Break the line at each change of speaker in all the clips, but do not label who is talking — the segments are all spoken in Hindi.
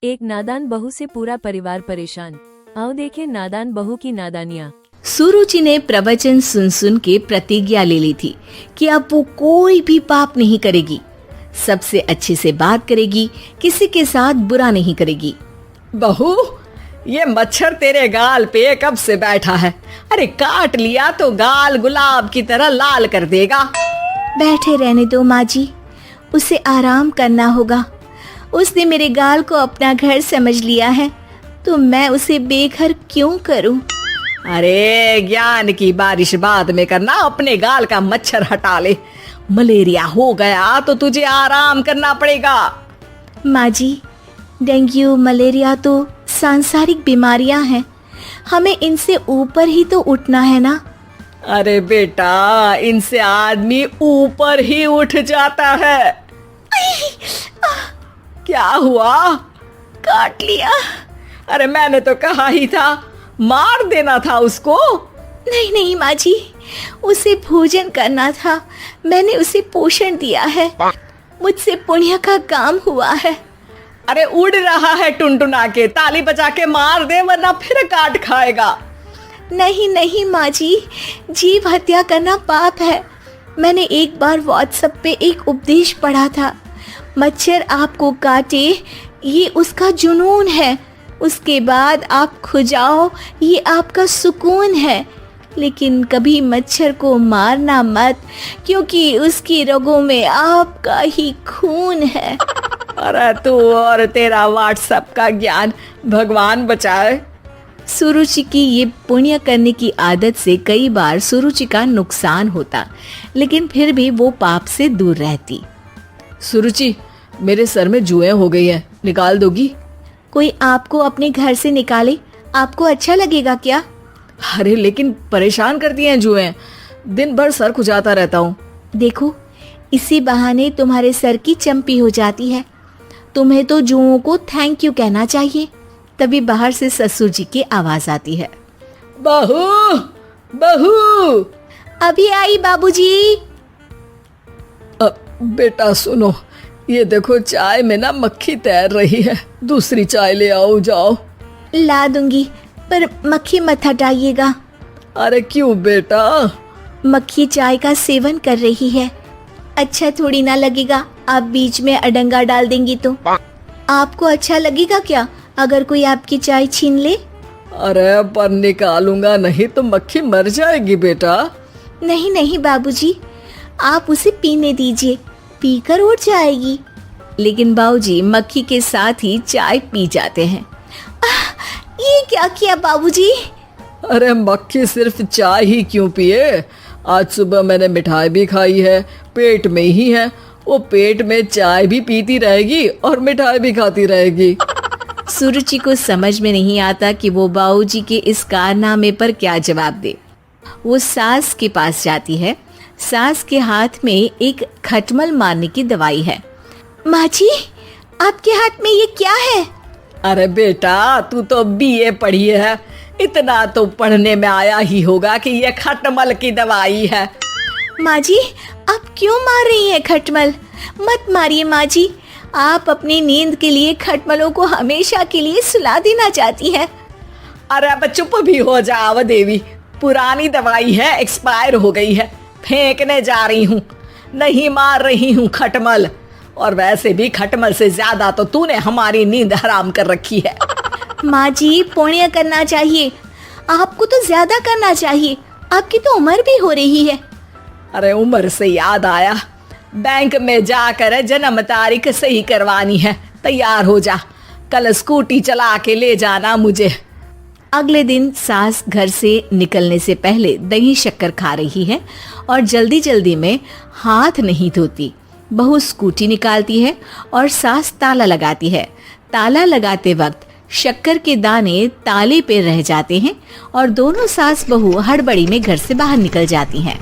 एक नादान बहू से पूरा परिवार परेशान। आओ देखें नादान बहू की नादानियाँ।
सुरुचि ने प्रवचन सुन सुन के प्रतिज्ञा ले ली थी कि अब वो कोई भी पाप नहीं करेगी, सबसे अच्छे से बात करेगी, किसी के साथ बुरा नहीं करेगी।
बहू, ये मच्छर तेरे गाल पे कब से बैठा है? अरे काट लिया तो गाल गुलाब की तरह लाल कर देगा।
बैठे रहने दो माँ जी, उसे आराम करना होगा। उसने मेरे गाल को अपना घर समझ लिया है, तो मैं उसे बेघर क्यों करूं?
अरे ज्ञान की बारिश बाद में करना, अपने गाल का मच्छर हटा ले। मलेरिया हो गया तो तुझे आराम करना पड़ेगा।
माँ जी, डेंगू मलेरिया तो सांसारिक बीमारियां हैं, हमें इनसे ऊपर ही तो उठना है ना।
अरे बेटा, इनसे आदमी ऊपर ही उठ जाता है। क्या हुआ?
काट लिया।
अरे मैंने तो कहा ही था, मार देना था उसको।
नहीं नहीं माँ जी, उसे भोजन करना था, मैंने उसे पोषण दिया है, मुझसे पुण्य का काम हुआ है।
अरे उड़ रहा है टुनटुना के, ताली बजा के मार दे वरना फिर काट खाएगा।
नहीं नहीं माँ जी, जीव हत्या करना पाप है। मैंने एक बार व्हाट्सएप पे एक उपदेश पढ़ा था, मच्छर आपको काटे ये उसका जुनून है, उसके बाद आप खुजाओ ये आपका सुकून है। लेकिन कभी मच्छर को मारना मत, क्योंकि उसकी रगों में आपका ही खून है।
अरे तू और तेरा व्हाट्सएप का ज्ञान, भगवान बचाए।
सुरुचि की ये पुण्य करने की आदत से कई बार सुरुचि का नुकसान होता, लेकिन फिर भी वो पाप से दूर रहती।
सुरुचि, मेरे सर में जुएं हो गई है, निकाल दोगी?
कोई आपको अपने घर से निकाले, आपको अच्छा लगेगा क्या?
अरे लेकिन परेशान करती हैं जुएं, दिन भर सर खुजाता रहता हूँ।
देखो, इसी बहाने तुम्हारे सर की चंपी हो जाती है। तुम्हें तो जुओं को थैंक यू कहना चाहिए। तभी बाहर से ससुर जी की आवाज आती है।
बहू, बहू।
अभी आई बाबूजी।
बेटा सुनो, ये देखो चाय में ना मक्खी तैर रही है, दूसरी चाय ले आओ जाओ।
ला दूंगी, पर मक्खी मत हटाइएगा।
अरे क्यों बेटा?
मक्खी चाय का सेवन कर रही है, अच्छा थोड़ी ना लगेगा आप बीच में अडंगा डाल देंगी तो। आपको अच्छा लगेगा क्या अगर कोई आपकी चाय छीन ले?
अरे पर निकालूंगा नहीं तो मक्खी मर जाएगी बेटा।
नहीं नहीं बाबूजी, आप उसे पीने दीजिए, पीकर उड़ जाएगी। लेकिन बाबूजी मक्खी के साथ ही चाय पी जाते हैं। ये क्या किया बाबूजी?
अरे मक्खी सिर्फ चाय ही क्यों पिए, आज सुबह मैंने मिठाई भी खाई है, पेट में ही है, वो पेट में चाय भी पीती रहेगी और मिठाई भी खाती रहेगी।
सुरुचि को समझ में नहीं आता कि वो बाबूजी के इस कारनामे पर क्या जवाब दे। वो सास के पास जाती है। सास के हाथ में एक खटमल मारने की दवाई है। माँ जी, आपके हाथ में ये क्या है?
अरे बेटा, तू तो बीए पढ़ी है, इतना तो पढ़ने में आया ही होगा कि ये खटमल की दवाई है।
माँ जी, आप क्यों मार रही हैं खटमल? मत मारिए माँ जी, आप अपनी नींद के लिए खटमलों को हमेशा के लिए सुला देना चाहती हैं।
अरे अब चुप भी हो जाओ देवी, पुरानी दवाई है, एक्सपायर हो गई है, फेंकने जा रही हूँ, नहीं मार रही हूँ खटमल। और वैसे भी खटमल से ज्यादा तो तूने हमारी नींद हराम कर रखी है।
माँ जी, पुण्य करना चाहिए, आपको तो ज्यादा करना चाहिए, आपकी तो उम्र भी हो रही है।
अरे उम्र से याद आया, बैंक में जाकर जन्म तारीख सही करवानी है, तैयार हो जा, कल स्कूटी चला के ले जाना मुझे।
अगले दिन सास घर से निकलने से पहले दही शक्कर खा रही है और जल्दी जल्दी में हाथ नहीं धोती। बहू स्कूटी निकालती है और सास ताला लगाती है। ताला लगाते वक्त शक्कर के दाने ताले पे रह जाते हैं और दोनों सास बहू हड़बड़ी में घर से बाहर निकल जाती हैं।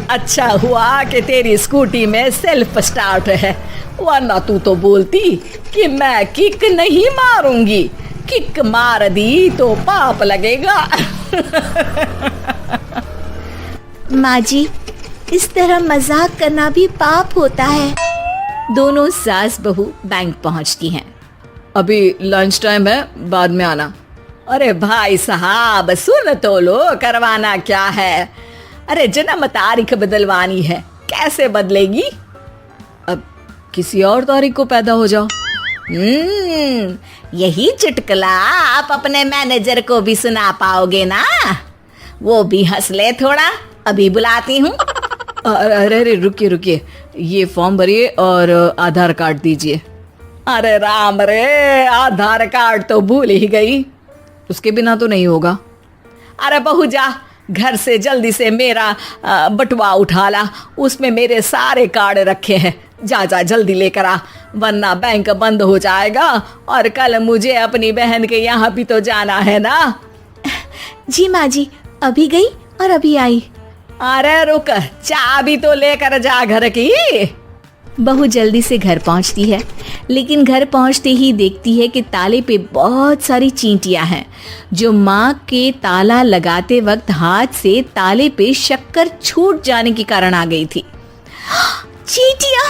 अच्छा हुआ कि तेरी स्कूटी में सेल्फ स्टार्ट है, वरना तू तो बोलती कि मैं किक नहीं मारूंगी, किक मार दी तो पाप लगेगा।
माँ जी, इस तरह मजाक करना भी पाप होता है। दोनों सास बहू बैंक पहुंचती हैं।
अभी लंच टाइम है, बाद में आना। अरे भाई साहब सुन तो लो, करवाना क्या है? अरे जन्म तारीख बदलवानी है, कैसे बदलेगी? अब किसी और तारीख को पैदा हो जाओ।
यही चुटकुला आप अपने मैनेजर को भी सुना पाओगे ना? वो भी हंस ले थोड़ा, अभी बुलाती हूँ।
अरे रुकिए रुकिए, ये फॉर्म भरिए और आधार कार्ड दीजिए। अरे राम रे, आधार कार्ड तो भूल ही गई, उसके बिना तो नहीं होगा। अरे बहू जा, घर से जल्दी से मेरा बटुआ उठा ला, उसमें मेरे सारे कार्ड रखे हैं। जा जा जल्दी लेकर आ, वरना बैंक बंद हो जाएगा और कल मुझे अपनी बहन के यहाँ भी तो जाना है ना।
जी माँ जी, अभी गई और अभी आई।
अरे रुक, चाबी तो लेकर जा घर की।
बहू जल्दी से घर पहुंचती है, लेकिन घर पहुंचते ही देखती है कि ताले पे बहुत सारी चींटियां हैं, जो माँ के ताला लगाते वक्त हाथ से ताले पे शक्कर छूट जाने के कारण आ गई थी। चींटियां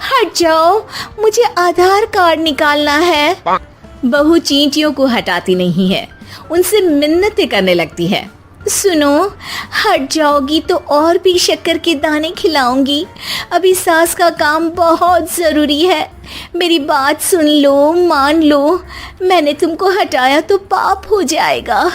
हट जाओ, मुझे आधार कार्ड निकालना है। बहू चींटियों को हटाती नहीं है, उनसे मिन्नतें करने लगती है। सुनो, हट जाओगी तो और भी शक्कर के दाने खिलाऊंगी। अभी सास का काम बहुत ज़रूरी है, मेरी बात सुन लो, मान लो। मैंने तुमको हटाया तो पाप हो जाएगा।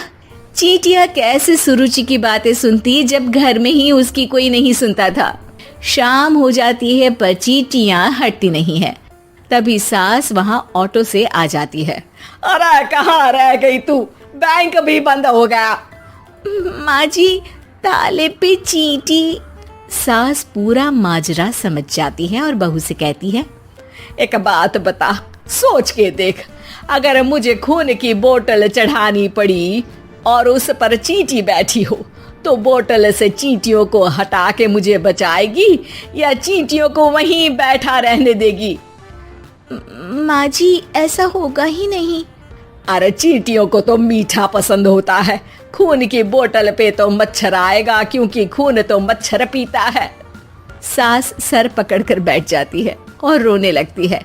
चींटियां कैसे सुरुचि की बातें सुनती जब घर में ही उसकी कोई नहीं सुनता था। शाम हो जाती है पर चींटियां हटती नहीं है। तभी सास वहाँ ऑटो से आ जाती है।
अरे कहाँ रह गई तू? बैंक भी बंद हो गया।
माँ जी, ताले पे चींटी। सास पूरा माजरा समझ जाती है और बहू से कहती है,
एक बात बता, सोच के देख, अगर मुझे खून की बोतल चढ़ानी पड़ी और उस पर चींटी बैठी हो, तो बोतल से चींटियों को हटा के मुझे बचाएगी या चींटियों को वहीं बैठा रहने देगी?
माँ जी, ऐसा होगा ही नहीं।
अरे चींटियों को तो मीठा पसंद होता है, खून की बोतल पे तो मच्छर आएगा, क्योंकि खून तो मच्छर पीता है।
सास सर पकड़कर बैठ जाती है और रोने लगती है।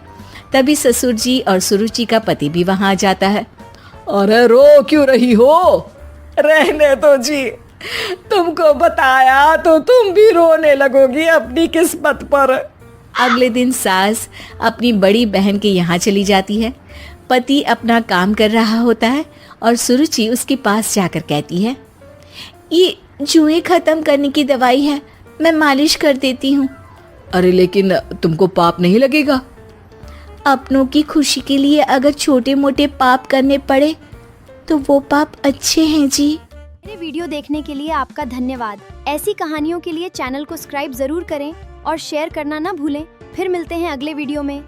तभी ससुर जी और सुरुचि का पति भी वहां आ जाता है।
अरे रो क्यों रही हो? रहने दो जी, तुमको बताया तो तुम भी रोने लगोगी अपनी किस्मत पर।
अगले दिन सास अपनी बड़ी बहन के यहाँ चली जाती है। पति अपना काम कर रहा होता है और सुरुचि उसके पास जाकर कहती है, ये जुएं खत्म करने की दवाई है, मैं मालिश कर देती हूँ।
अरे लेकिन तुमको पाप नहीं लगेगा?
अपनों की खुशी के लिए अगर छोटे मोटे पाप करने पड़े तो वो पाप अच्छे हैं जी।
मेरे वीडियो देखने के लिए आपका धन्यवाद। ऐसी कहानियों के लिए चैनल को सब्सक्राइब जरूर करें और शेयर करना ना भूलें। फिर मिलते हैं अगले वीडियो में।